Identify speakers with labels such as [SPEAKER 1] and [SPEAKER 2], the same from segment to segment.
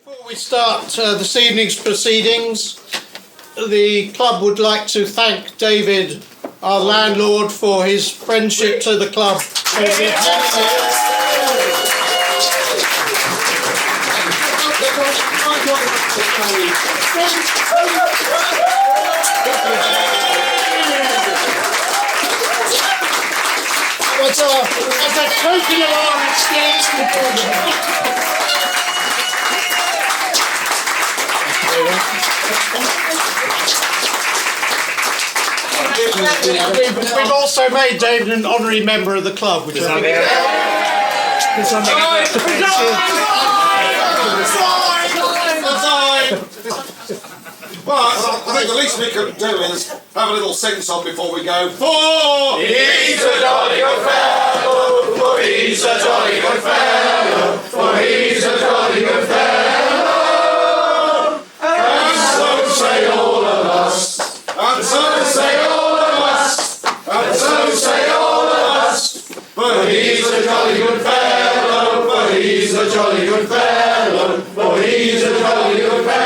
[SPEAKER 1] Before we start this evening's proceedings, the club would like to thank David, our landlord, for his friendship to the club. As a token of our exchange, we've also made David an honorary member of the club, which I think
[SPEAKER 2] well, I think the least we could do is have a little sing-song before we go. For he's a jolly good fellow, for he's a jolly good fellow, for he's a jolly good fellow, and so say all of us, and so say all of us, and so say all of us, for he's a jolly good fellow, for he's a jolly good fellow, for he's a jolly good fellow.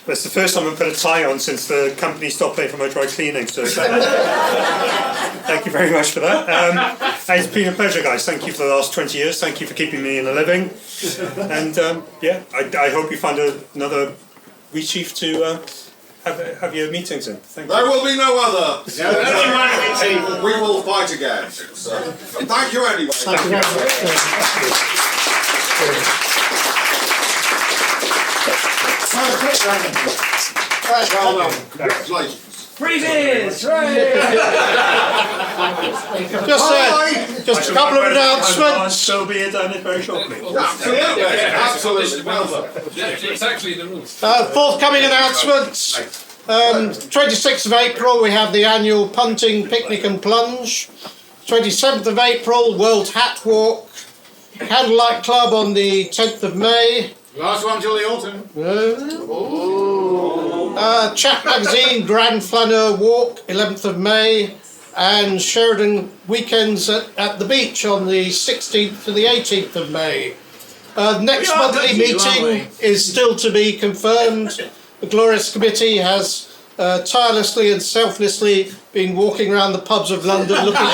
[SPEAKER 3] It's the first time I've put a tie on since the company stopped paying for my dry cleaning, so thank you very much for that. It's been a pleasure, guys. Thank you for the last 20 years. Thank you for keeping me in a living. And I hope you find another Wheatsheaf to have your meetings in. Thank you.
[SPEAKER 2] There will be no other. We will fight again. So, thank you anyway.
[SPEAKER 1] Thank you.
[SPEAKER 2] Well done. Congratulations.
[SPEAKER 4] Freezes!
[SPEAKER 1] Just a couple of announcements.
[SPEAKER 3] So be it done it very shortly.
[SPEAKER 2] Absolutely. Absolutely. Well done.
[SPEAKER 4] It's actually the rules.
[SPEAKER 1] Forthcoming announcements. 26th of April we have the annual punting, picnic and plunge. 27th of April, World Hat Walk. Candlelight Club on the 10th of May.
[SPEAKER 2] Last one till the autumn.
[SPEAKER 1] Chat Magazine Grand Flaneur Walk, 11th of May, and Sheridan Weekends at the beach on the 16th to the 18th of May. Next monthly meeting is still to be confirmed. The Glorious Committee has tirelessly and selflessly been walking around the pubs of London looking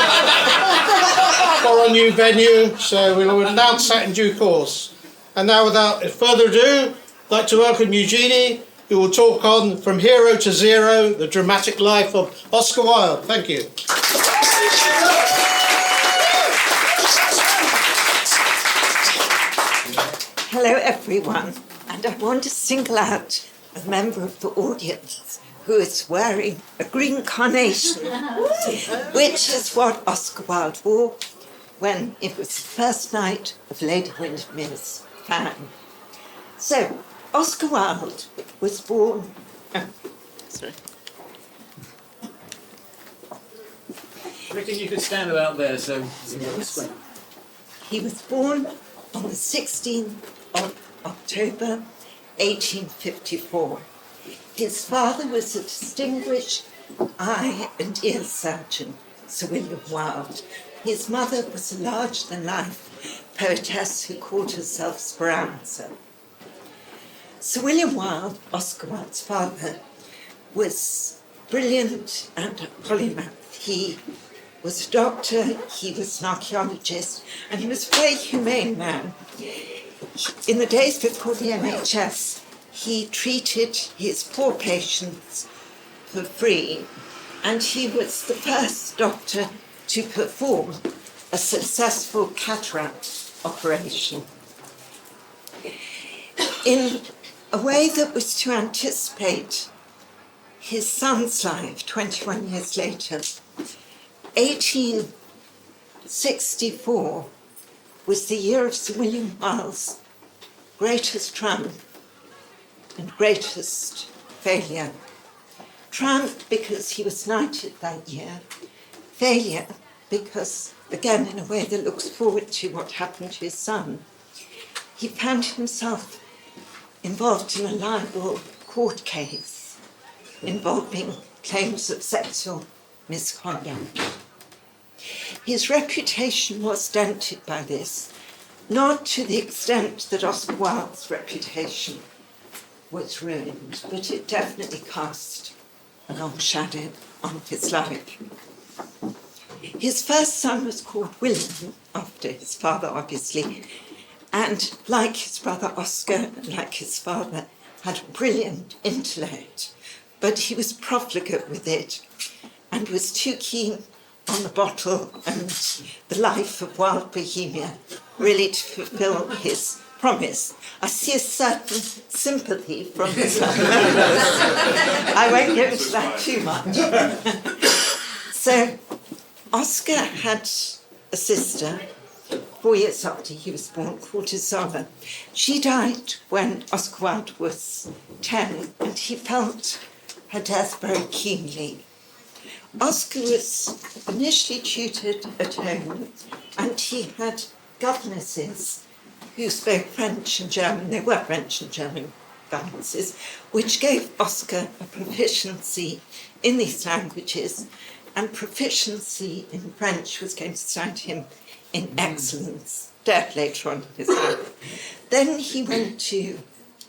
[SPEAKER 1] for a new venue, so we'll announce that in due course. And now, without further ado, I'd like to welcome Eugenie, who will talk on From Hero to Zero, the dramatic life of Oscar Wilde. Thank you.
[SPEAKER 5] Hello everyone, and I want to single out a member of the audience who is wearing a green carnation, which is what Oscar Wilde wore when it was the first night of Lady Windermere's fan. So, Oscar Wilde was born...
[SPEAKER 4] I reckon you could stand about there, so...
[SPEAKER 5] He was born on the 16th of October, 1854. His father was a distinguished eye and ear surgeon, Sir William Wilde. His mother was a larger-than-life poetess who called herself Speranza. Sir William Wilde, Oscar Wilde's father, was brilliant and a polymath. He was a doctor, he was an archaeologist, and he was a very humane man. In the days before the NHS, he treated his poor patients for free, and he was the first doctor to perform a successful cataract operation. In a way that was to anticipate his son's life 21 years later, 1864 was the year of Sir William Wilde's greatest triumph and greatest failure. Triumph because he was knighted that year, failure because, again, in a way that looks forward to what happened to his son, he found himself involved in a libel court case involving claims of sexual misconduct. His reputation was dented by this, not to the extent that Oscar Wilde's reputation was ruined, but it definitely cast a long shadow on his life. His first son was called William, after his father, obviously, and like his brother Oscar, like his father, had a brilliant intellect, but he was profligate with it and was too keen on the bottle and the life of wild bohemia really to fulfill his promise. I see a certain sympathy from his family members. I won't go into that too much. So Oscar had a sister 4 years after he was born, called Isola. She died when Oscar Wilde was 10, and he felt her death very keenly. Oscar was initially tutored at home, and he had governesses who spoke French and German. They were French and German governesses, which gave Oscar a proficiency in these languages, and proficiency in French was going to stand him in excellence, dead later on in his life. Then he went to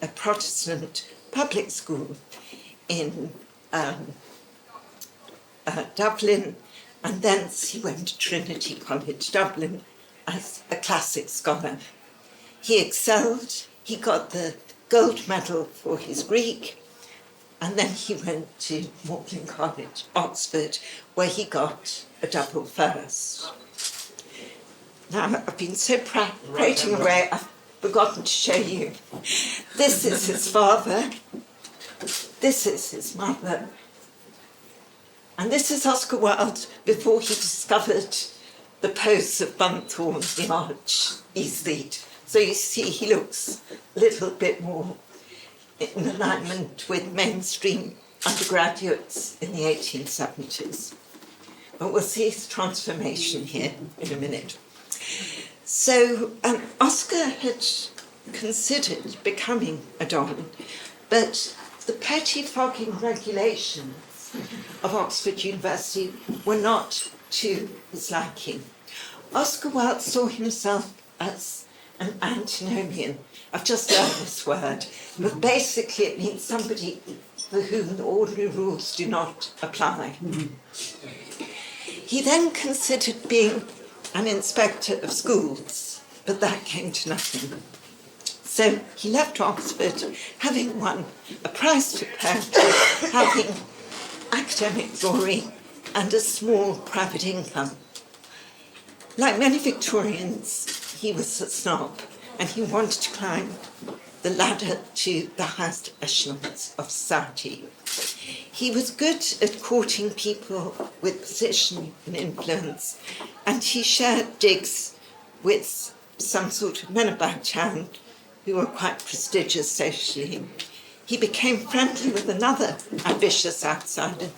[SPEAKER 5] a Protestant public school in Dublin, and thence he went to Trinity College, Dublin, as a classic scholar. He excelled, he got the gold medal for his Greek, and then he went to Magdalen College, Oxford, where he got a double first. Now, I've been so prating away, I've forgotten to show you. This is his father, this is his mother, and this is Oscar Wilde before he discovered the posts of Bunthorne, the Arch Aesthete. So you see, he looks a little bit more in alignment with mainstream undergraduates in the 1870s. But we'll see his transformation here in a minute. So Oscar had considered becoming a Don, but the pettifogging regulations of Oxford University were not to his liking. Oscar Wilde saw himself as an antinomian. I've just learned this word, but basically it means somebody for whom the ordinary rules do not apply. He then considered being an inspector of schools, but that came to nothing. So he left Oxford, having won a prize for poetry, having academic glory, and a small private income. Like many Victorians, he was a snob, and he wanted to climb the ladder to the highest echelons of society. He was good at courting people with position and influence, and he shared digs with some sort of men about town who were quite prestigious socially. He became friendly with another ambitious outsider,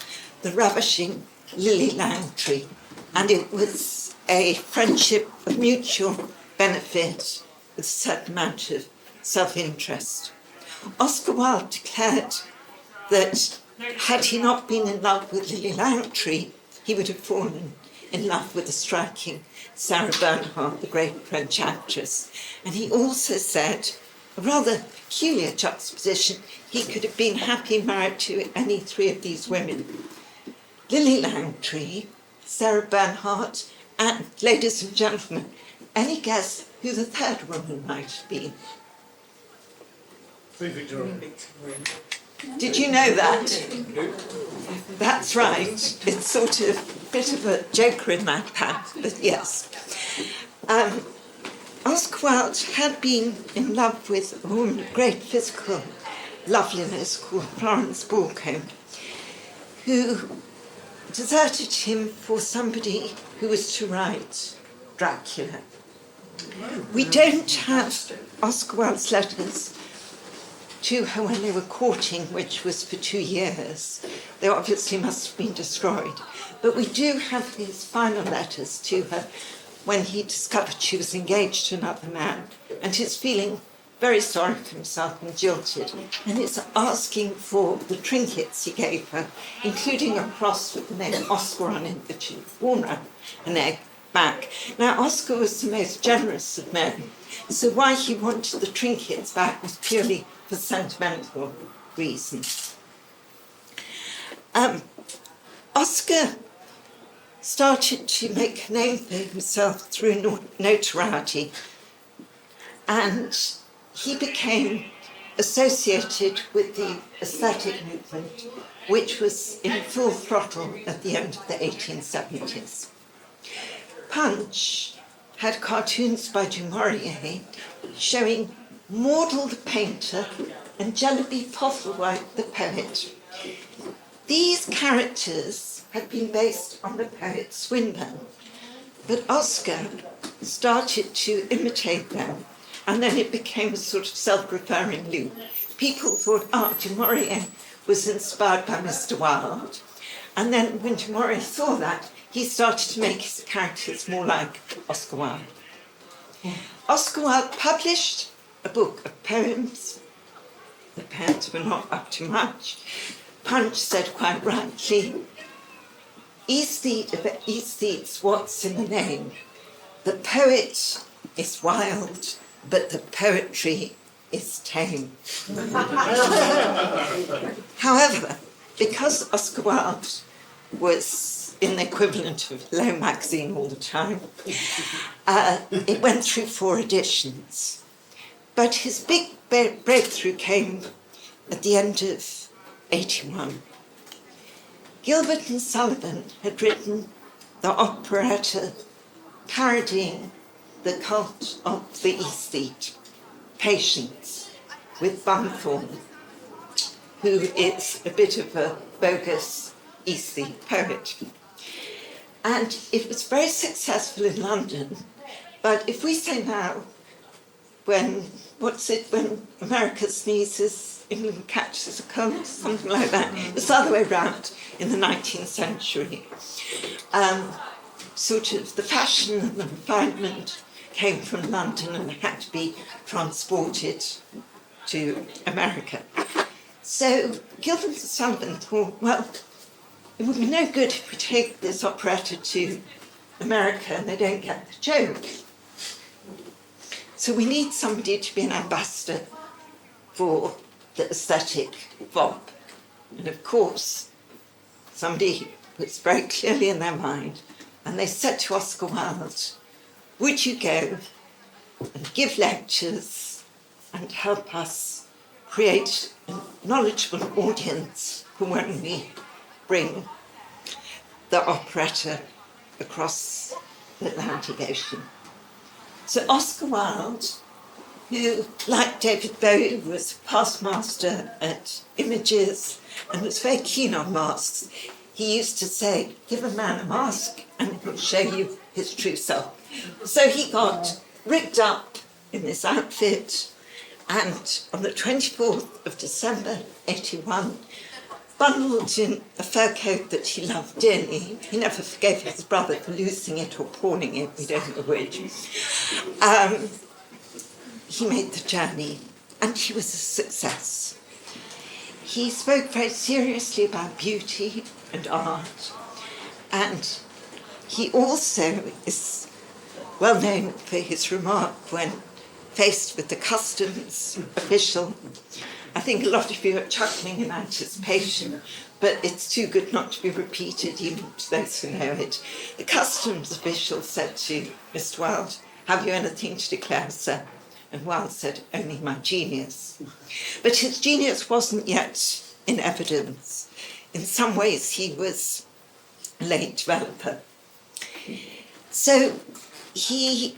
[SPEAKER 5] the ravishing Lily Langtry, and it was a friendship of mutual benefit with a certain amount of self-interest. Oscar Wilde declared that had he not been in love with Lily Langtry, he would have fallen in love with the striking Sarah Bernhardt, the great French actress. And he also said, a rather peculiar juxtaposition, he could have been happy married to any three of these women. Lily Langtry, Sarah Bernhardt, and, ladies and gentlemen, any guess who the third woman might have been?
[SPEAKER 2] Victoria.
[SPEAKER 5] Did you know that? That's right. It's sort of a bit of a joker in my pack, but yes. Oscar Wilde had been in love with a woman of great physical loveliness called Florence Balcombe, who deserted him for somebody who was to write Dracula. We don't have Oscar Wilde's letters to her when they were courting, which was for 2 years. They obviously must have been destroyed. But we do have his final letters to her when he discovered she was engaged to another man, and his feeling very sorry for himself and jilted, and is asking for the trinkets he gave her, including a cross with the name Oscar on it that she worn her an egg back. Now, Oscar was the most generous of men, so why he wanted the trinkets back was purely for sentimental reasons. Oscar started to make a name for himself through notoriety, and he became associated with the aesthetic movement, which was in full throttle at the end of the 1870s. Punch had cartoons by Du Maurier showing Mordle the painter and Jellyby Postlewhite the poet. These characters had been based on the poet Swinburne, but Oscar started to imitate them, and then it became a sort of self-referring loop. People thought, Du Maurier was inspired by Mr. Wilde, and then when Du Maurier saw that, he started to make his characters more like Oscar Wilde. Oscar Wilde published a book of poems. The poems were not up to much. Punch said quite rightly, aesthete's what's in the name. The poet is wild, but the poetry is tame. However, because Oscar Wilde was in the equivalent of Low magazine all the time, it went through 4 editions. But his big breakthrough came at the end of 81. Gilbert and Sullivan had written the operetta parodying the cult of the aesthete, Patience, with Bunthorne, who is a bit of a bogus aesthete poet. And it was very successful in London, but if we say now, when America sneezes, England catches a cold, something like that. It's the other way around in the 19th century. Sort of the fashion and the refinement came from London and had to be transported to America. So Gilbert and Sullivan thought, well, it would be no good if we take this operetta to America and they don't get the joke. So we need somebody to be an ambassador for the aesthetic VOP. And of course, somebody was very clearly in their mind, and they said to Oscar Wilde, would you go and give lectures and help us create a knowledgeable audience for when we bring the operetta across the Atlantic Ocean? So Oscar Wilde, who, like David Bowie, was a past master at images and was very keen on masks, he used to say, give a man a mask and he'll show you his true self. So he got rigged up in this outfit, and on the 24th of December 81, bundled in a fur coat that he loved dearly. He never forgave his brother for losing it or pawning it, we don't know which. He made the journey, and he was a success. He spoke very seriously about beauty and art, and he also is well known for his remark when faced with the customs official. I think a lot of you are chuckling in anticipation, but it's too good not to be repeated, even to those who know it. The customs official said to Mr. Wilde, have you anything to declare, sir? And Wilde said, only my genius. But his genius wasn't yet in evidence. In some ways, he was a late developer. So he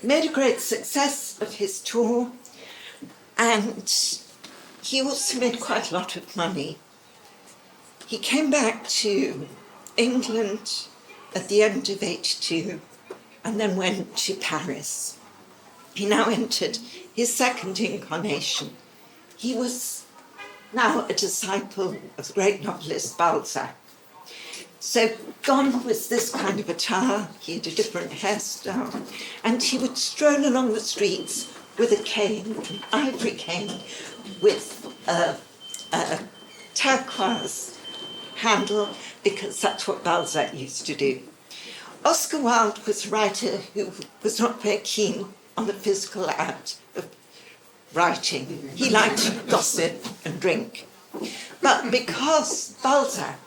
[SPEAKER 5] made a great success of his tour, and he also made quite a lot of money. He came back to England at the end of 82 and then went to Paris. He now entered his second incarnation. He was now a disciple of the great novelist Balzac. So gone was this kind of attire, he had a different hairstyle, and he would stroll along the streets with a cane, an ivory cane, with a turquoise handle, because that's what Balzac used to do. Oscar Wilde was a writer who was not very keen on the physical act of writing. He liked gossip and drink. But because Balzac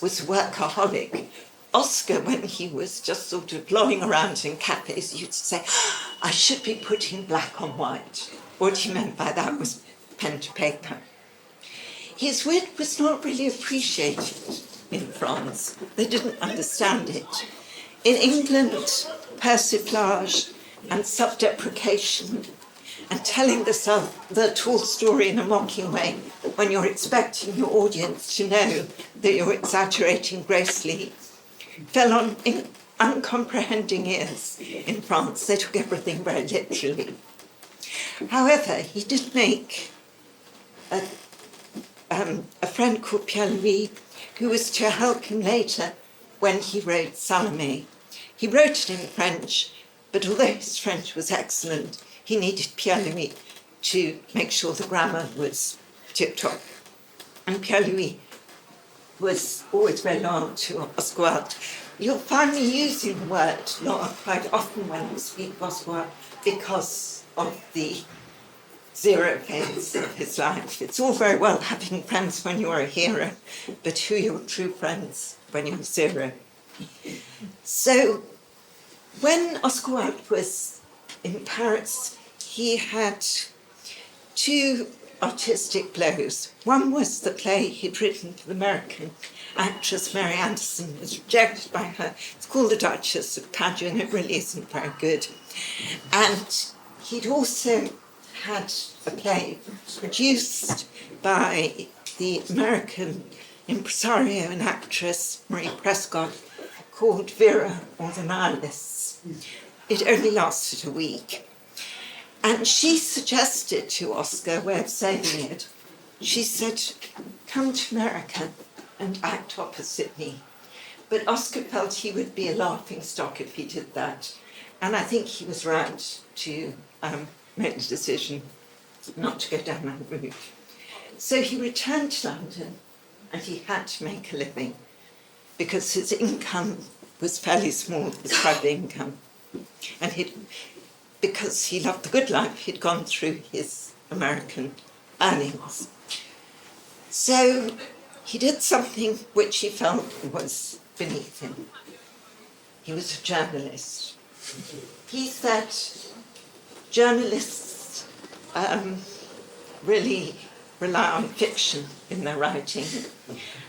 [SPEAKER 5] was a workaholic, Oscar, when he was just sort of lolling around in cafes, used to say, I should be putting black on white. What he meant by that was pen to paper. His wit was not really appreciated in France. They didn't understand it. In England, persiflage and self-deprecation and telling the tall story in a mocking way when you're expecting your audience to know that you're exaggerating grossly fell on uncomprehending ears in France. They took everything very literally. However, he did make a friend called Pierre-Louis, who was to help him later when he wrote Salome. He wrote it in French, but although his French was excellent, he needed Pierre-Louis to make sure the grammar was tip-top. And Pierre-Louis was always very loyal to Oscar Wilde. You'll find me using the word loyal quite often when I speak of Oscar Wilde because of the zero phase of his life. It's all very well having friends when you're a hero, but who are your true friends when you're zero? So when Oscar Wilde was in Paris, he had two artistic blows. One was the play he'd written for the American actress Mary Anderson. It was rejected by her. It's called The Duchess of Pageant. It really isn't very good. And he'd also had a play produced by the American impresario and actress Marie Prescott called Vera or the Nihilists. It only lasted a week. And she suggested to Oscar a way of saving it. She said, come to America and act opposite me. But Oscar felt he would be a laughing stock if he did that. And I think he was right to make the decision not to go down that route. So he returned to London and he had to make a living because his income was fairly small, his private income. And because he loved the good life, he'd gone through his American earnings. So he did something which he felt was beneath him. He was a journalist. He said journalists really rely on fiction in their writing.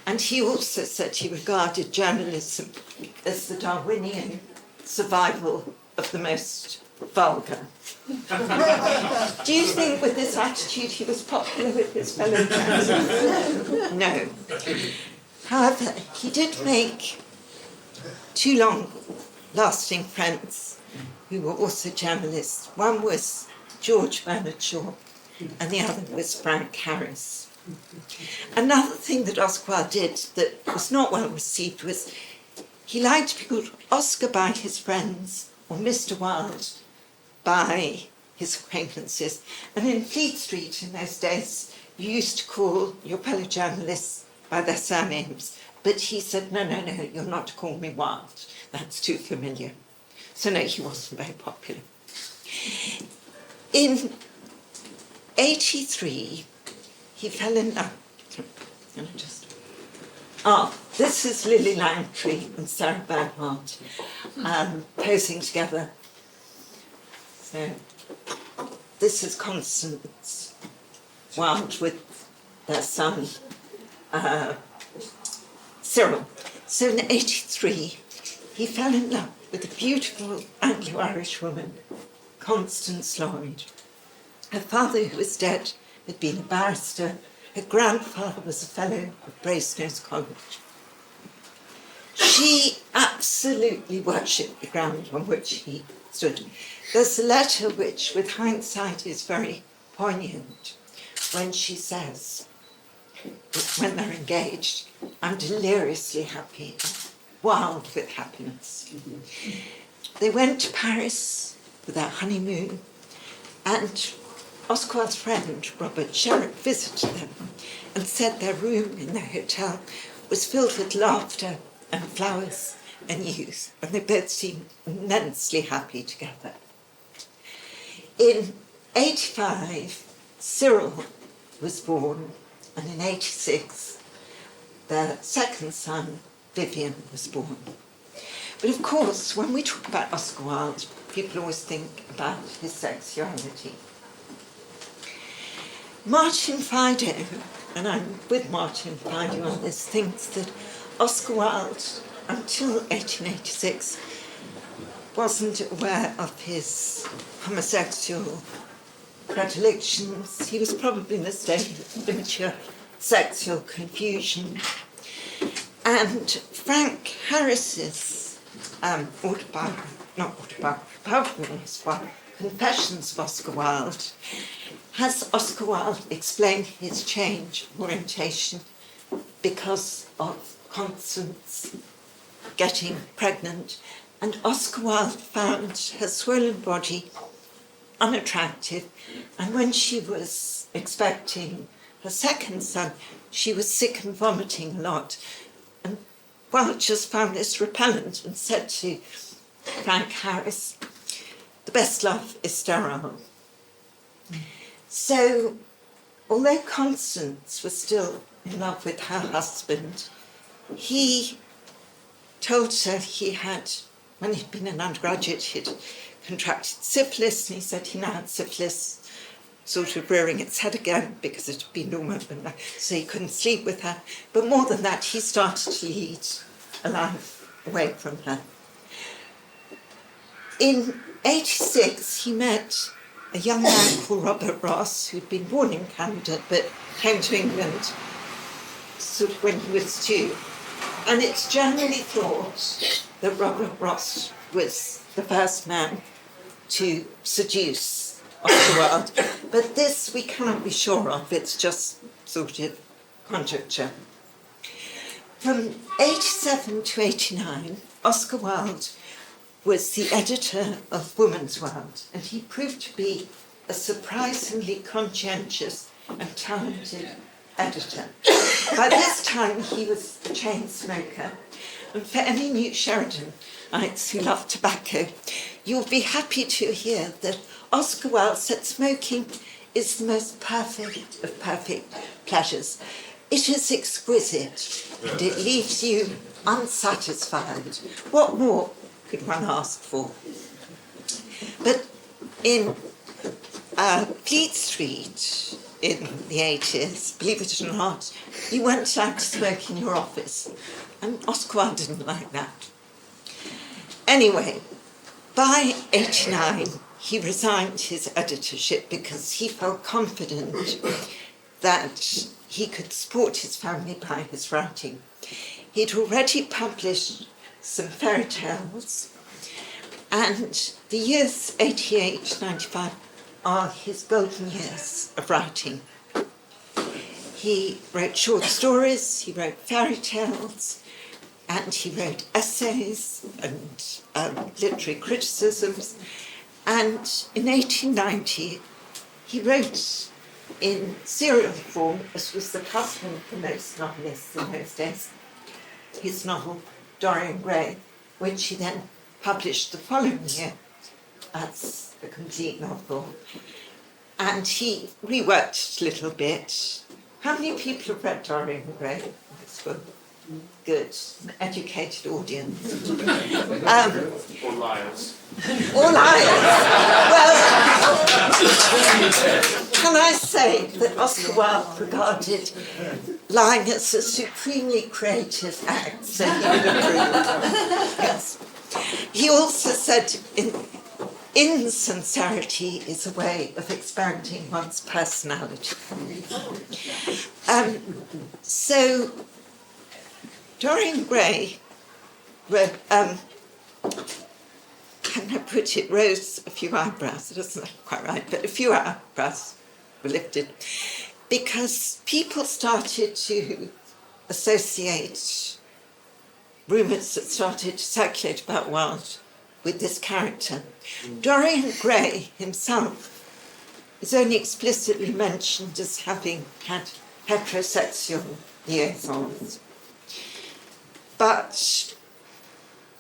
[SPEAKER 5] And he also said he regarded journalism as the Darwinian survival of the most vulgar. Do you think with this attitude he was popular with his fellow journalists? No. However, he did make two long-lasting friends who were also journalists. One was George Bernard Shaw, and the other was Frank Harris. Another thing that Oscar Wilde did that was not well received was he liked to be called Oscar by his friends or Mr. Wilde by his acquaintances. And in Fleet Street in those days, you used to call your fellow journalists by their surnames. But he said, no, you're not to call me Wilde. That's too familiar. So no, he wasn't very popular. In 83, he fell in love. This is Lily Langtry and Sarah Bernhardt posing together. So this is Constance Wilde with their son Cyril. So in 83, he fell in love with a beautiful Anglo-Irish woman, Constance Lloyd. Her father, who was dead, had been a barrister. Her grandfather was a fellow of Brasenose College. She absolutely worshipped the ground on which he stood. There's a letter which, with hindsight, is very poignant when she says, when they're engaged, I'm deliriously happy, wild with happiness. They went to Paris for their honeymoon, And Oscar Wilde's friend, Robert Sherrick, visited them and said their room in their hotel was filled with laughter and flowers and youth, and they both seemed immensely happy together. In 85, Cyril was born, and in 86, their second son, Vivian, was born. But of course, when we talk about Oscar Wilde, people always think about his sexuality. Martin Fido, and I'm with Martin Fido on this, thinks that Oscar Wilde, until 1886, wasn't aware of his homosexual predilections. He was probably in a state of immature sexual confusion. And Frank Harris's Confessions of Oscar Wilde, has Oscar Wilde explained his change of orientation because of Constance getting pregnant, and Oscar Wilde found her swollen body unattractive, and when she was expecting her second son, she was sick and vomiting a lot. And Wilde just found this repellent and said to Frank Harris, "The best love is sterile." So, although Constance was still in love with her husband, he told her he had, when he'd been an undergraduate, he'd contracted syphilis, and he said he now had syphilis sort of rearing its head again because it had been dormant, so he couldn't sleep with her. But more than that, he started to lead a life away from her. In 86, he met a young man called Robert Ross, who'd been born in Canada but came to England sort of when he was 2. And it's generally thought that Robert Ross was the first man to seduce Oscar Wilde, but this we cannot be sure of, it's just sort of conjecture. From 87 to 89, Oscar Wilde was the editor of Woman's World, and he proved to be a surprisingly conscientious and talented editor. By this time, he was a chain smoker, and for any new Sheridanites who love tobacco, you'll be happy to hear that Oscar Wilde said smoking is the most perfect of perfect pleasures. It is exquisite, and it leaves you unsatisfied. What more could one ask for? But in Fleet Street in the 80s, believe it or not, you weren't allowed to smoke in your office, and Oscar Wilde didn't like that. Anyway, by 89, he resigned his editorship because he felt confident that he could support his family by his writing. He'd already published some fairy tales, and the years 88-95 are his golden years of writing. He wrote short stories, he wrote fairy tales, and he wrote essays and literary criticisms. And in 1890, he wrote in serial form, as was the custom for most novelists in those days, his novel Dorian Gray, which he then published the following year as a complete novel. And he reworked it a little bit. How many people have read Dorian Gray? Good, an educated audience.
[SPEAKER 2] Or liars.
[SPEAKER 5] Or liars. Well, can I say that Oscar Wilde regarded lying as a supremely creative act, so he would approve. Yes. He also said insincerity is a way of expanding one's personality. So Dorian Gray wrote, how can I put it, rose a few eyebrows. It doesn't look quite right, but a few eyebrows were lifted because people started to associate rumours that started to circulate about Wilde with this character. Dorian Gray himself is only explicitly mentioned as having had heterosexual liaisons. But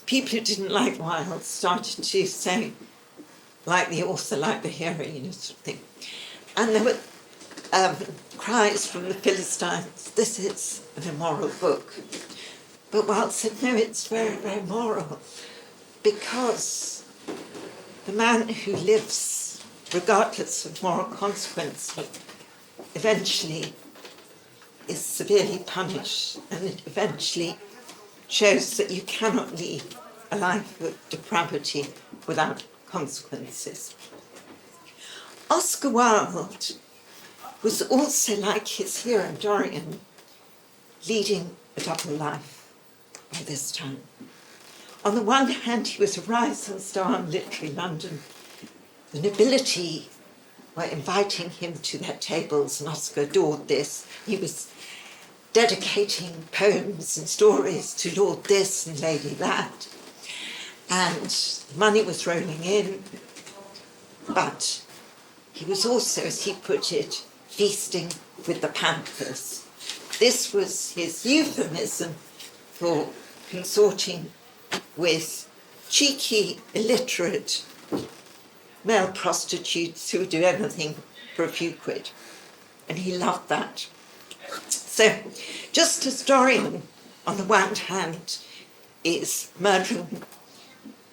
[SPEAKER 5] people who didn't like Wilde started to say, like the author, like the hero, you know, sort of thing. And there were cries from the Philistines, this is an immoral book. But Wilde said, no, it's very, very moral, because the man who lives, regardless of moral consequence, eventually is severely punished, and it eventually shows that you cannot lead a life of depravity without consequences. Oscar Wilde was also, like his hero Dorian, leading a double life by this time. On the one hand, he was a rising star in literary London. The nobility were inviting him to their tables, and Oscar adored this. He was dedicating poems and stories to Lord this and Lady that. And money was rolling in, but he was also, as he put it, feasting with the panthers. This was his euphemism for consorting with cheeky, illiterate male prostitutes who would do anything for a few quid. And he loved that. So, just as Dorian, on the one hand, is murdering,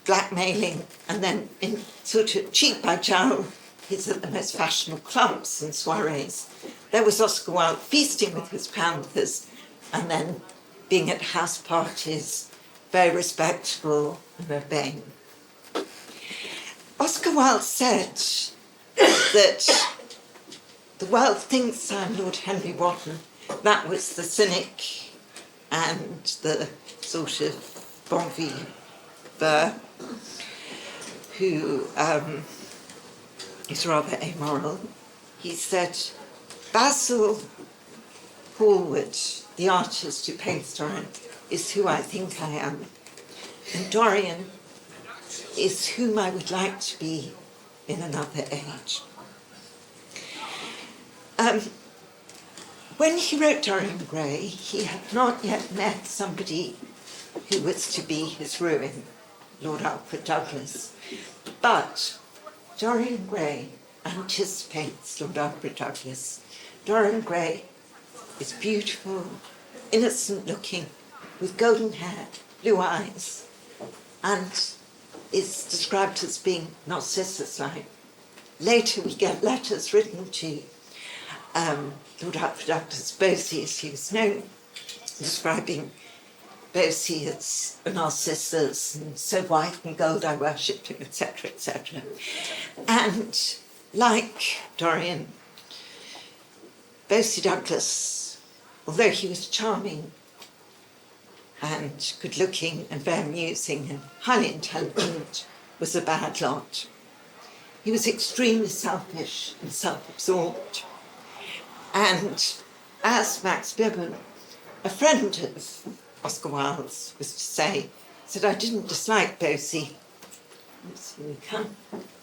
[SPEAKER 5] blackmailing, and then in sort of cheek by jowl, he's at the most fashionable clubs and soirees. There was Oscar Wilde feasting with his panthers and then being at house parties, very respectable and urbane. Oscar Wilde said that the world thinks I'm Lord Henry Wotton. That was the cynic and the sort of bon vivant who is rather amoral. He said, Basil Hallward, the artist who paints Dorian, is who I think I am. And Dorian is whom I would like to be in another age. When he wrote Dorian Gray, he had not yet met somebody who was to be his ruin, Lord Alfred Douglas. But Dorian Gray anticipates Lord Alfred Douglas. Dorian Gray is beautiful, innocent looking, with golden hair, blue eyes, and is described as being Narcissus-like. Later we get letters written to Lord Alfred Douglas Bosie, as he was known, describing Bosie as a Narcissus, and so white and gold I worshipped him, etc., etc. And like Dorian, Bosie Douglas, although he was charming and good-looking and very amusing and highly intelligent, was a bad lot. He was extremely selfish and self-absorbed. And as Max Bibbon, a friend of Oscar Wilde's, was to say, said, I didn't dislike Bosie.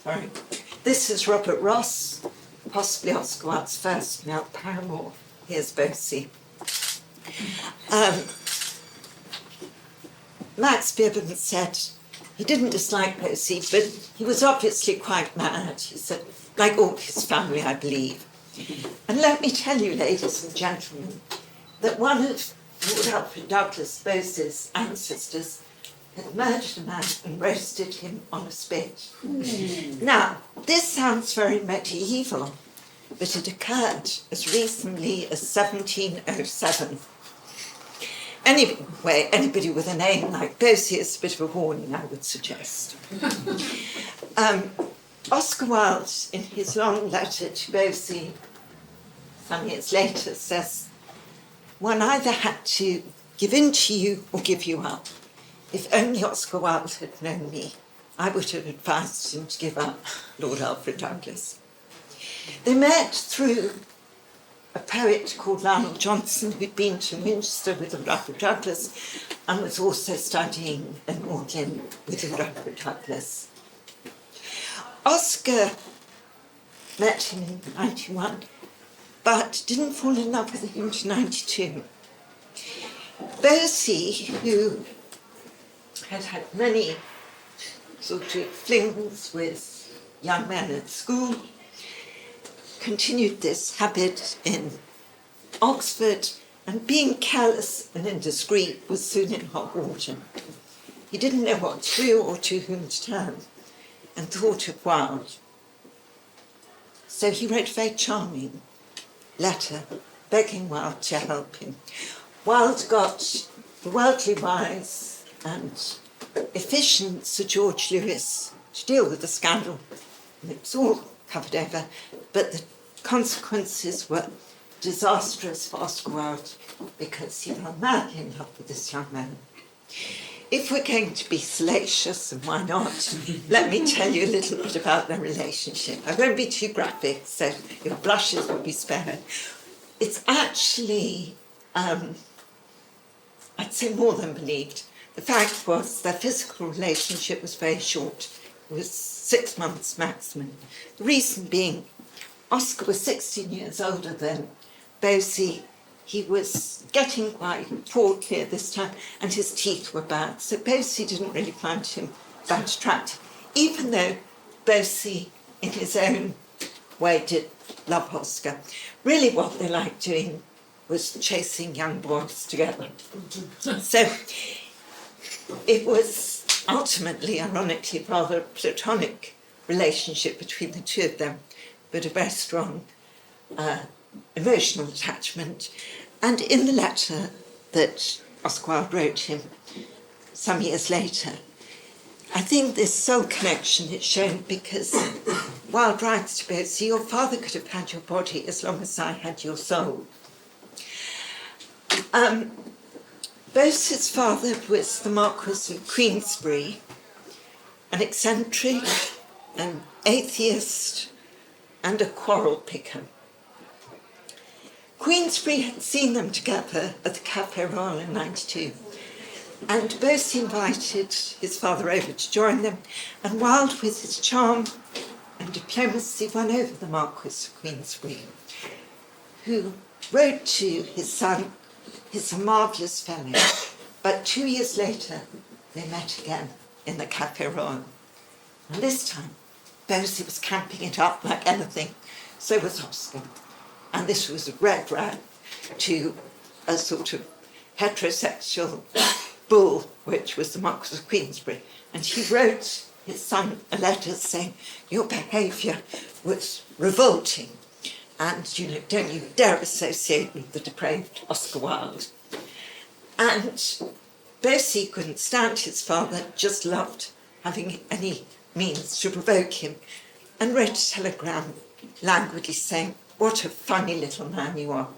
[SPEAKER 5] Sorry. This is Robert Ross, possibly Oscar Wilde's first male paramour. Here's Bosie. Max Bibbon said he didn't dislike Bosie, but he was obviously quite mad. He said, like all his family, I believe. And let me tell you, ladies and gentlemen, that one of Lord Alfred Douglas Bosie's ancestors had murdered a man and roasted him on a spit. Now, this sounds very medieval, but it occurred as recently as 1707. Anyway, anybody with a name like Bosie is a bit of a warning, I would suggest. Oscar Wilde, in his long letter to Bosie, some years later, says, one either had to give in to you or give you up. If only Oscar Wilde had known me, I would have advised him to give up Lord Alfred Douglas. They met through a poet called Lionel Johnson, who'd been to Winchester with Lord Alfred Douglas and was also studying at Magdalen with Lord Alfred Douglas. Oscar met him in 91, but didn't fall in love with him until 92. Bosie, who had had many sort of flings with young men at school, continued this habit in Oxford, and being careless and indiscreet was soon in hot water. He didn't know what to do or to whom to turn, and thought of Wilde. So he wrote a very charming letter begging Wilde to help him. Wilde got the worldly wise and efficient Sir George Lewis to deal with the scandal, and it was all covered over, but the consequences were disastrous for Oscar Wilde because he fell madly in love with this young man. If we're going to be salacious, and why not, let me tell you a little bit about their relationship. I won't be too graphic, so your blushes will be spared. It's actually, I'd say more than believed. The fact was their physical relationship was very short. It was 6 months maximum. The reason being, Oscar was 16 years older than Bosie. He was getting quite portly at this time, and his teeth were bad. So Bosie didn't really find him that attractive, even though Bosie, in his own way, did love Oscar. Really what they liked doing was chasing young boys together. So it was ultimately, ironically, rather a platonic relationship between the two of them, but a very strong emotional attachment. And in the letter that Oscar Wilde wrote him some years later, I think this soul connection is shown because Wilde writes to Bosie, your father could have had your body as long as I had your soul. Bosie's father was the Marquis of Queensberry, an eccentric, an atheist, and a quarrel picker. Queensberry had seen them together at the Café Royal in 92, and Bosie invited his father over to join them, and Wilde, with his charm and diplomacy, won over the Marquis of Queensberry, who wrote to his son, he's a marvellous fellow, but 2 years later they met again in the Café Royal. And this time, Bosie was camping it up like anything, so was Oscar. And this was a red rag to a sort of heterosexual bull, which was the Marquis of Queensberry. And he wrote his son a letter saying, your behaviour was revolting, and, don't you dare associate with the depraved Oscar Wilde. And Bosie couldn't stand his father, just loved having any means to provoke him, and wrote a telegram languidly saying, what a funny little man you are.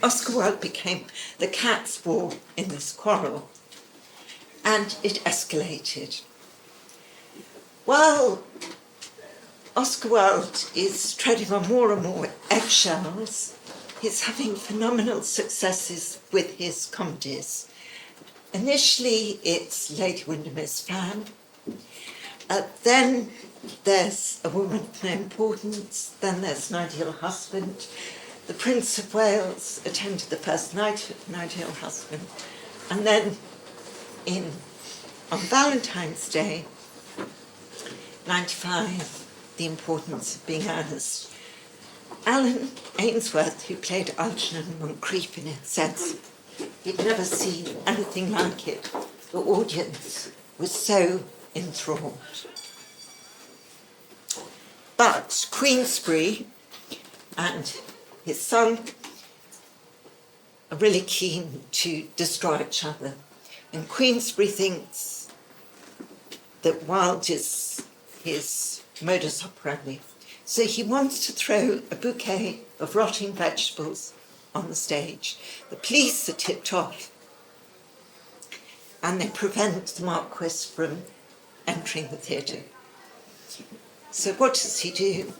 [SPEAKER 5] Oscar Wilde became the cat's paw in this quarrel, and it escalated. While Oscar Wilde is treading on more and more eggshells, he's having phenomenal successes with his comedies. Initially, it's Lady Windermere's Fan. Then there's A Woman of No Importance. Then there's An Ideal Husband. The Prince of Wales attended the first night of An Ideal Husband. And then on Valentine's Day, 95, The Importance of Being Earnest. Alan Ainsworth, who played Algernon Moncrief in it, says he'd never seen anything like it. The audience was so enthralled. But Queensberry and his son are really keen to destroy each other. And Queensberry thinks that Wilde is his modus operandi. So he wants to throw a bouquet of rotting vegetables on the stage. The police are tipped off, and they prevent the Marquis from entering the theatre. So what does he do?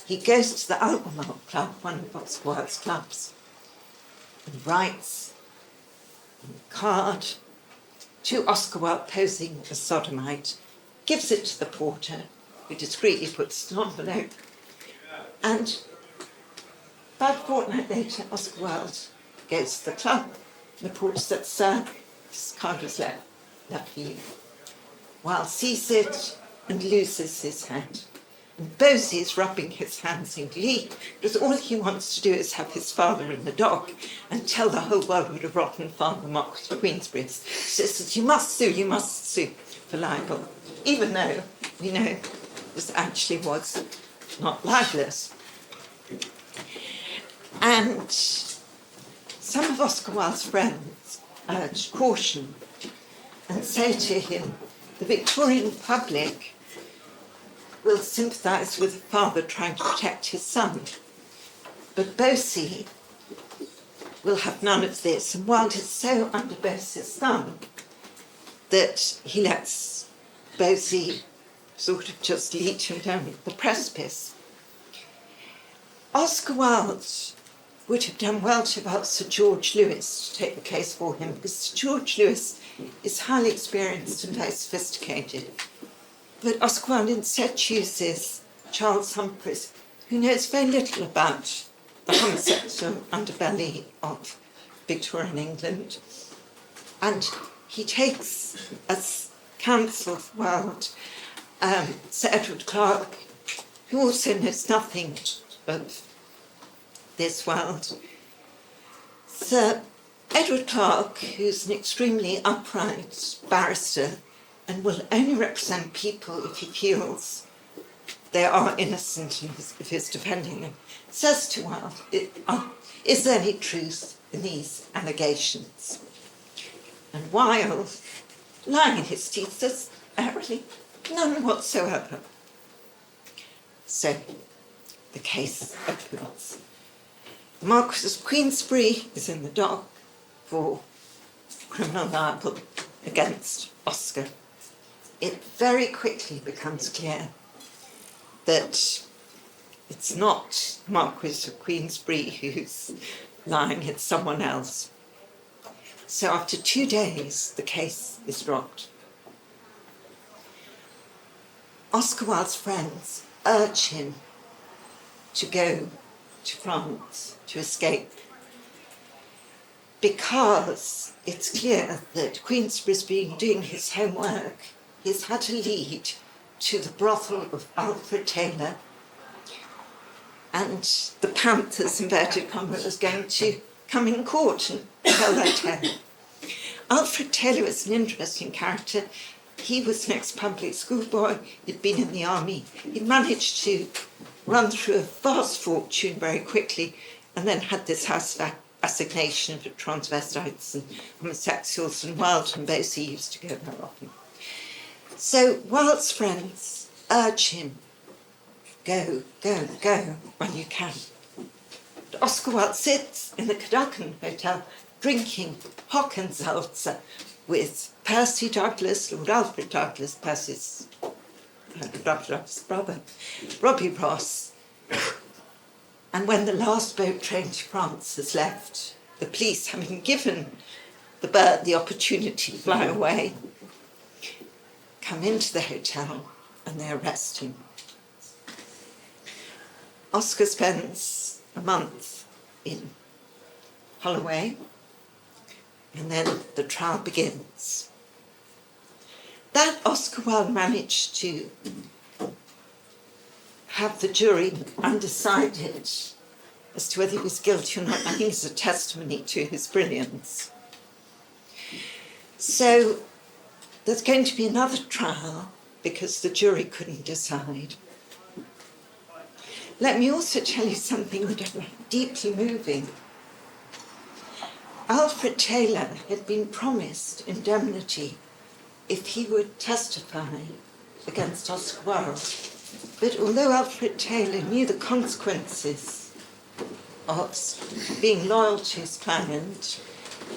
[SPEAKER 5] He goes to the Albemarle Club, one of Oscar Wilde's clubs, and writes a card to Oscar Wilde posing as sodomite, gives it to the porter, who discreetly puts an envelope, And about a fortnight later, Oscar Wilde goes to the club. The porter said, "Sir, this card was left for you." Wilde sees it and loses his hat. And Bosie is rubbing his hands in glee, because all he wants to do is have his father in the dock and tell the whole world what a rotten father Marquis of Queensberry is. So he says, you must sue for libel, even though we know this actually was not libelous. And some of Oscar Wilde's friends urged caution and say to him, the Victorian public will sympathise with a father trying to protect his son, but Bosie will have none of this. And Wilde is so under Bosie's thumb that he lets Bosie sort of just lead him down the precipice. Oscar Wilde would have done well to have asked Sir George Lewis to take the case for him, because Sir George Lewis is highly experienced and very sophisticated. But Oscar Wilde instead chooses Charles Humphreys, who knows very little about the homosexual underbelly of Victorian England. And he takes as counsel for Wilde Sir Edward Clarke, who also knows nothing of this Wilde. Sir Edward Clarke, who's an extremely upright barrister and will only represent people if he feels they are innocent if he's defending them, says to Wilde, is there any truth in these allegations? And Wilde, lying in his teeth, says, really, none whatsoever. So the case opens. The Marquis of Queensberry is in the dock for criminal libel against Oscar. It very quickly becomes clear that it's not Marquis of Queensberry who's lying, it's someone else. So after 2 days, the case is dropped. Oscar Wilde's friends urge him to go to France, to escape, because it's clear that Queensberry's been doing his homework. He's had a lead to the brothel of Alfred Taylor, and the Panthers, inverted commas, is going to come in court and tell their tale. Alfred Taylor was an interesting character. He was an ex-public school boy. He'd been in the army. He managed to run through a vast fortune very quickly, and then had this house of assignation for transvestites and homosexuals, and Wilde and Bosie used to go there often. So Wilde's friends urge him, go when you can. But Oscar Wilde sits in the Cadogan Hotel drinking Hockenseltzer with Percy Douglas, Lord Alfred Douglas, Percy's brother, Robbie Ross. And when the last boat train to France has left, the police, having given the bird the opportunity to fly away, come into the hotel and they arrest him. Oscar spends a month in Holloway, and then the trial begins. That Oscar Wilde managed to have the jury undecided as to whether he was guilty or not. I think it's a testimony to his brilliance. So there's going to be another trial because the jury couldn't decide. Let me also tell you something that I find deeply moving. Alfred Taylor had been promised indemnity if he would testify against Oscar Wilde. But although Alfred Taylor knew the consequences of being loyal to his client,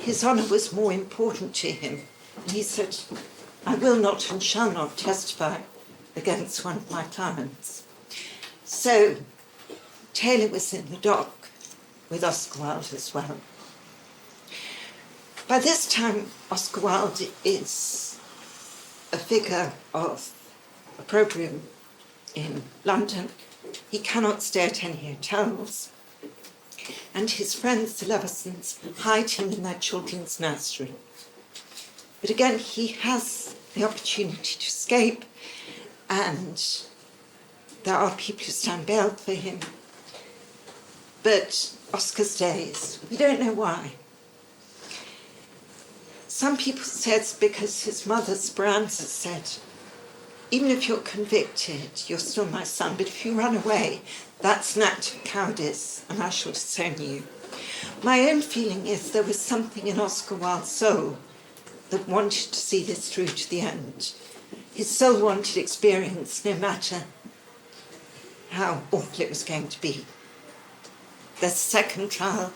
[SPEAKER 5] his honour was more important to him. And he said, I will not and shall not testify against one of my clients. So Taylor was in the dock with Oscar Wilde as well. By this time, Oscar Wilde is a figure of opprobrium in London, He cannot stay at any hotels. And his friends, the Levisons, hide him in their children's nursery. But again, he has the opportunity to escape, and there are people who stand bail for him. But Oscar stays. We don't know why. Some people say it's because his mother, Speranza, said, even if you're convicted, you're still my son, but if you run away, that's an act of cowardice, and I shall disown you. My own feeling is there was something in Oscar Wilde's soul that wanted to see this through to the end. His soul wanted experience, no matter how awful it was going to be. There's a second trial,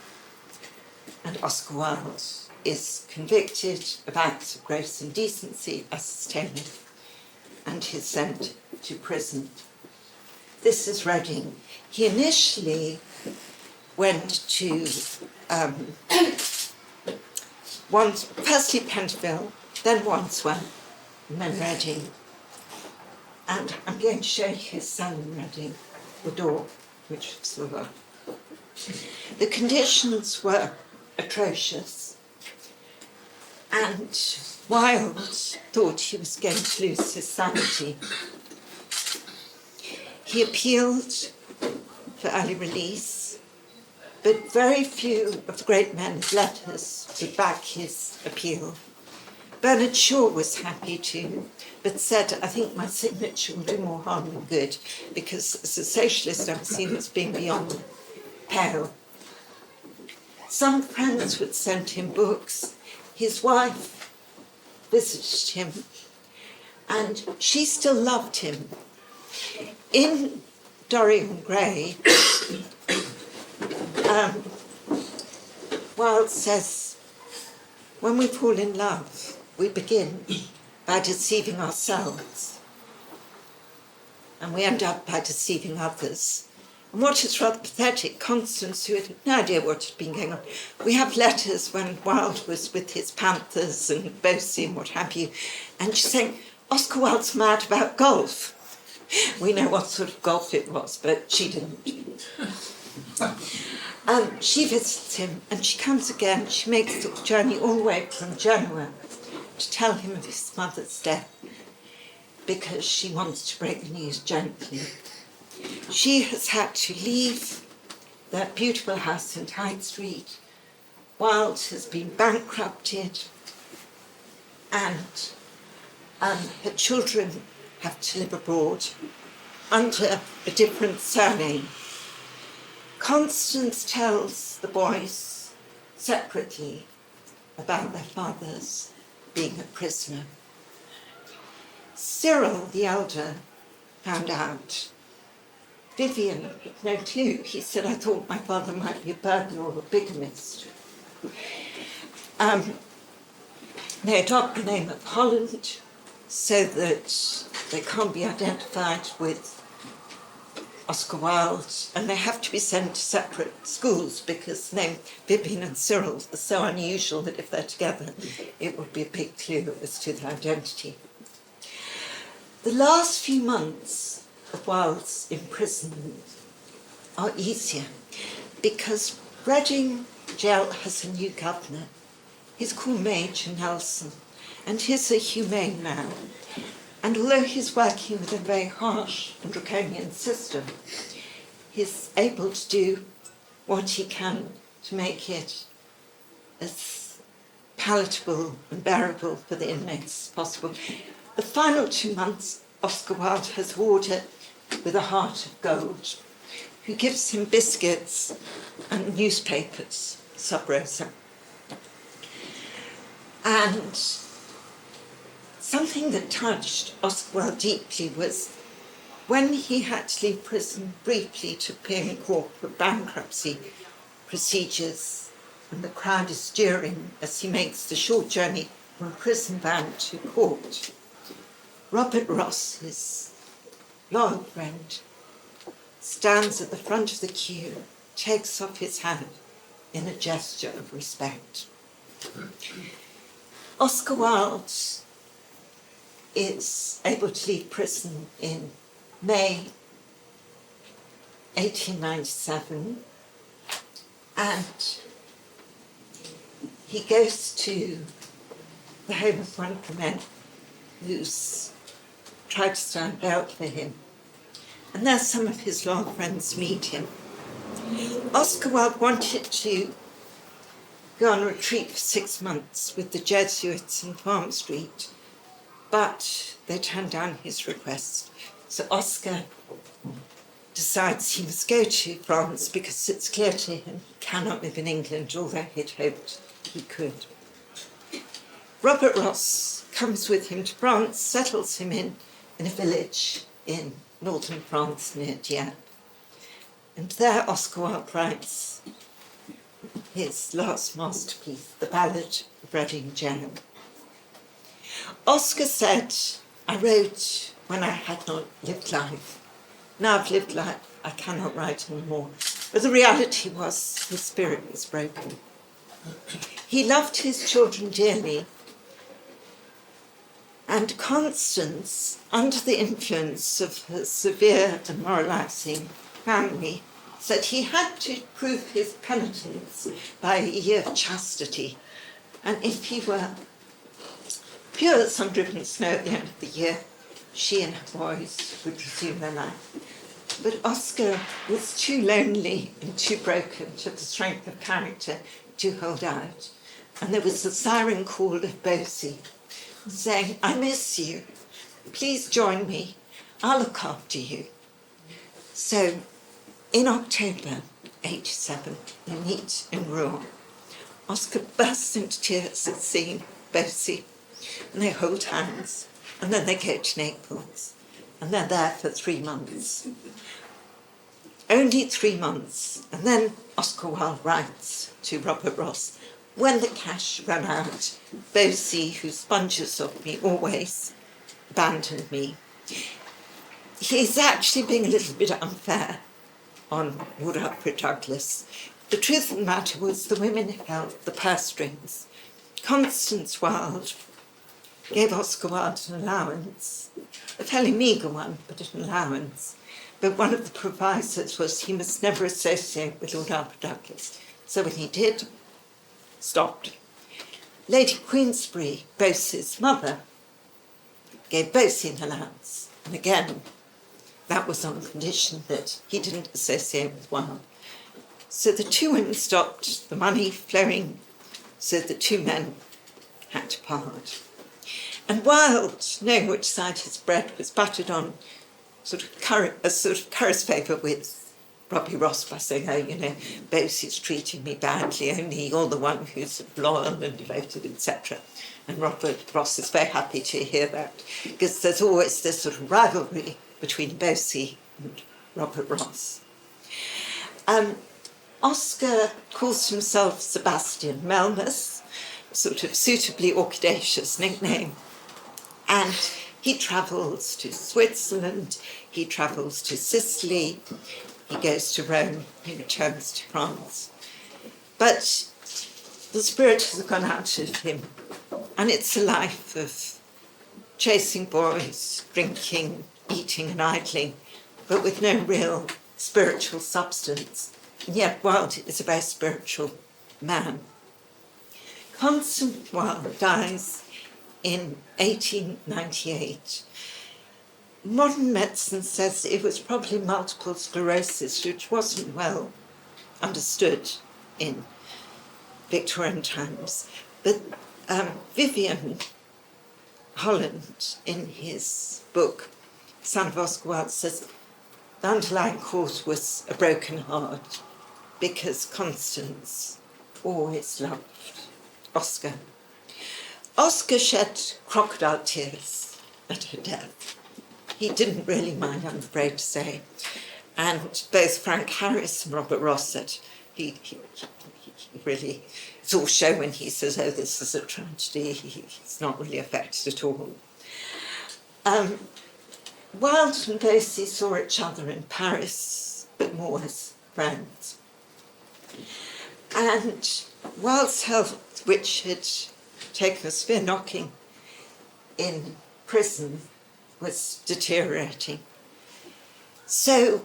[SPEAKER 5] and Oscar Wilde is convicted of acts of gross indecency as sustained, and he's sent to prison. This is Reading. He initially went to firstly Pentonville, then Wandsworth, and then Reading. And I'm going to show you his cell in Reading, the door, which is silver. The conditions were atrocious, and Wilde thought he was going to lose his sanity. He appealed for early release, but very few of the great men's letters would back his appeal. Bernard Shaw was happy to, but said, I think my signature will do more harm than good, because as a socialist I'm seen as being beyond pale. Some friends would send him books. His wife visited him, and she still loved him. In Dorian Gray, Wilde says, when we fall in love, we begin by deceiving ourselves, and we end up by deceiving others. And what is rather pathetic, Constance, who had no idea what had been going on, we have letters when Wilde was with his Panthers and Bosie and what have you, and she's saying, Oscar Wilde's mad about golf. We know what sort of golf it was, but she didn't. She visits him, and she comes again. She makes the journey all the way from Genoa to tell him of his mother's death, because she wants to break the news gently. She has had to leave that beautiful house in Tite Street. Wilde has been bankrupted, and her children have to live abroad under a different surname. Constance tells the boys separately about their fathers being a prisoner. Cyril, the elder, found out. Vivian had no clue. He said, I thought my father might be a burglar or a bigamist. They adopt the name of Holland so that they can't be identified with Oscar Wilde, and they have to be sent to separate schools because the name Vivian and Cyril are so unusual that if they're together, it would be a big clue as to their identity. The last few months of Wilde's imprisonment are easier because Reading Jail has a new governor. He's called Major Nelson, and he's a humane man. And although he's working with a very harsh and draconian system, he's able to do what he can to make it as palatable and bearable for the inmates as possible. The final 2 months, Oscar Wilde has warder with a heart of gold, who gives him biscuits and newspapers, sub rosa. And something that touched Oscar Wilde deeply was when he had to leave prison briefly to appear in court for bankruptcy procedures, and the crowd is jeering as he makes the short journey from prison van to court. Robert Ross, his loyal friend, stands at the front of the queue, takes off his hat in a gesture of respect. Oscar Wilde is able to leave prison in May 1897, and he goes to the home of one of the men who's tried to stand out for him. And there some of his law friends meet him. Oscar Wilde wanted to go on retreat for 6 months with the Jesuits in Farm Street, but they turned down his request. So Oscar decides he must go to France because it's clear to him he cannot live in England, although he'd hoped he could. Robert Ross comes with him to France, settles him in a village in northern France near Dieppe. And there Oscar Wilde writes his last masterpiece, The Ballad of Reading Gaol. Oscar said, I wrote when I had not lived life. Now I've lived life, I cannot write anymore. But the reality was his spirit was broken. He loved his children dearly, and Constance, under the influence of her severe and moralising family, said he had to prove his penitence by a year of chastity, and if he were pure as undriven snow at the end of the year, she and her boys would resume their life. But Oscar was too lonely and too broken to have the strength of character to hold out. And there was the siren call of Bosie saying, I miss you, please join me, I'll look after you. So in October 87, they meet in Rouen. Oscar bursts into tears at seeing Bosie, and they hold hands, and then they go to Naples, and they're there for 3 months. Only 3 months, and then Oscar Wilde writes to Robert Ross, when the cash ran out, Bosie, who sponges of me always, abandoned me. He's actually being a little bit unfair on Wood Alfred Douglas. The truth of the matter was the women held the purse strings. Constance Wilde gave Oscar Wilde an allowance, a fairly meagre one, but an allowance. But one of the provisos was he must never associate with Lord Alfred Douglas. So when he did, stopped. Lady Queensberry, Bosie's mother, gave Bosie an allowance. And again, that was on condition that he didn't associate with Wilde. So the two women stopped, the money flowing, so the two men had to part. And Wilde, knowing which side his bread was buttered on, sort of curries favour with Robbie Ross by saying, oh, you know, Bosie's treating me badly, only you're the one who's loyal and devoted, etc. And Robert Ross is very happy to hear that, because there's always this sort of rivalry between Bosie and Robert Ross. Oscar calls himself Sebastian Melmoth, sort of suitably audacious nickname, and he travels to Switzerland, he travels to Sicily, he goes to Rome, he returns to France. But the spirit has gone out of him, and it's a life of chasing boys, drinking, eating and idling, but with no real spiritual substance. And yet Wilde is a very spiritual man. Constance Wilde dies in 1898. Modern medicine says it was probably multiple sclerosis, which wasn't well understood in Victorian times. But Vivian Holland, in his book, Son of Oscar Wilde, says the underlying cause was a broken heart because Constance always loved Oscar. Oscar shed crocodile tears at her death. He didn't really mind, I'm afraid to say. And both Frank Harris and Robert Ross said he really, it's all show when he says, oh, this is a tragedy. He's not really affected at all. Wilde and Bosie saw each other in Paris, but more as friends. And Wilde's health, which had taken a severe knocking in prison, was deteriorating. So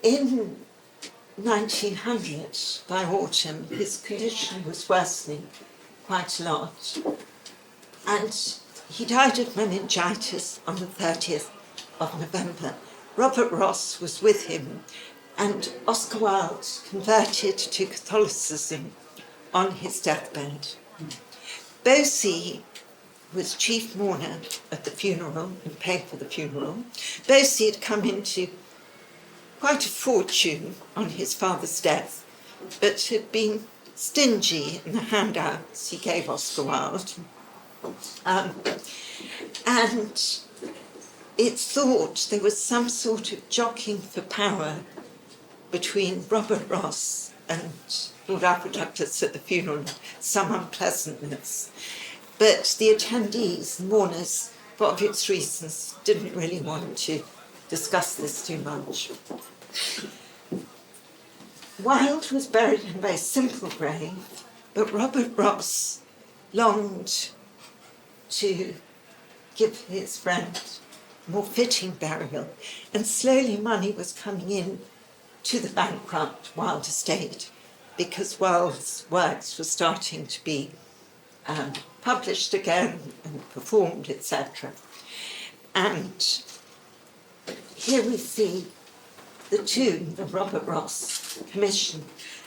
[SPEAKER 5] In 1900, by autumn, his condition was worsening quite a lot. And he died of meningitis on the 30th of November. Robert Ross was with him, and Oscar Wilde converted to Catholicism on his deathbed. Bosie was chief mourner at the funeral and paid for the funeral. Bosie had come into quite a fortune on his father's death, but had been stingy in the handouts he gave Oscar Wilde. And it's thought there was some sort of jockeying for power between Robert Ross and Lord Alfred Douglas at the funeral, some unpleasantness. But the attendees, mourners, for obvious reasons, didn't really want to discuss this too much. Wilde was buried in a very simple grave, but Robert Ross longed to give his friend a more fitting burial, and slowly money was coming in to the bankrupt Wilde estate because Wilde's works were starting to be published again and performed, etc. And here we see the tomb of Robert Ross, commissioned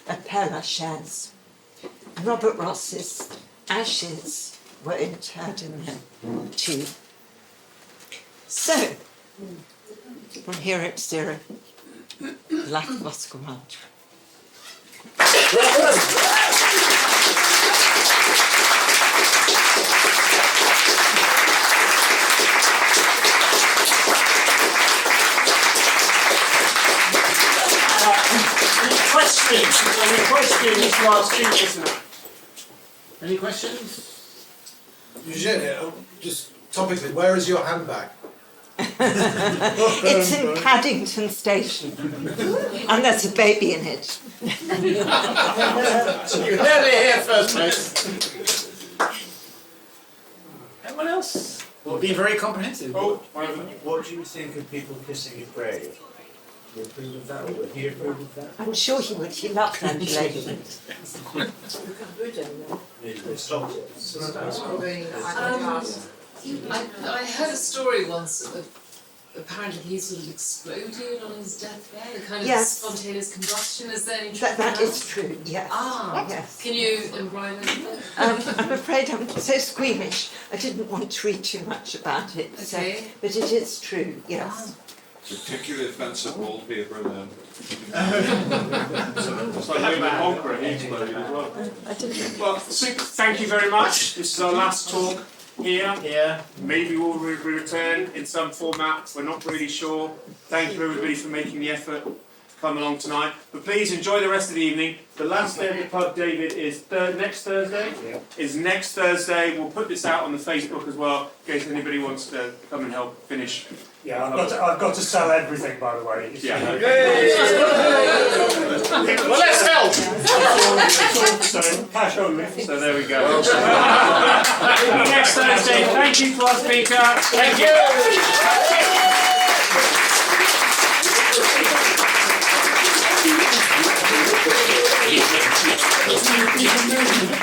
[SPEAKER 5] at Père Lachaise. And Robert Ross's ashes were interred in there too. So, from hero to zero, the life of Oscar Wilde.
[SPEAKER 2] Any questions to our students now?
[SPEAKER 4] Any questions?
[SPEAKER 6] Eugenie, just topically, where is your handbag?
[SPEAKER 5] It's in Paddington Station, and there's a baby in it.
[SPEAKER 1] You heard it here first, mate.
[SPEAKER 4] Anyone else? Well, be very comprehensive.
[SPEAKER 7] What do you think of people kissing your grave? Do you approve of that, or would he approve of that?
[SPEAKER 5] I'm sure he would. He loved undulation.
[SPEAKER 7] They stopped it.
[SPEAKER 8] I heard a story once of apparently he sort of exploded on his deathbed, a kind of
[SPEAKER 5] Yes.
[SPEAKER 8] spontaneous combustion. Is there any truth
[SPEAKER 5] That
[SPEAKER 8] to
[SPEAKER 5] is true, yes.
[SPEAKER 8] Ah,
[SPEAKER 5] Yes.
[SPEAKER 8] can you embroider it?
[SPEAKER 5] I'm afraid I'm so squeamish. I didn't want to read too much about it.
[SPEAKER 8] Okay.
[SPEAKER 5] So, but it is true, yes.
[SPEAKER 2] Particularly offensive wallpaper then. It's like William Conqueror, he exploded as well.
[SPEAKER 5] I didn't.
[SPEAKER 2] Well, thank you very much. This is our last talk here.
[SPEAKER 4] Yeah.
[SPEAKER 2] Maybe we'll return in some format. We're not really sure. Thank you everybody for making the effort to come along tonight. But please enjoy the rest of the evening. The last day of the pub, David, is next Thursday.
[SPEAKER 7] Yeah.
[SPEAKER 2] Is next Thursday. We'll put this out on the Facebook as well, in case anybody wants to come and help finish.
[SPEAKER 3] Yeah, I've got to sell everything, by the way.
[SPEAKER 2] Yeah.
[SPEAKER 1] Well, let's help.
[SPEAKER 3] So cash only.
[SPEAKER 2] So there we go. Next Thursday. Thank you to our speaker. Thank you.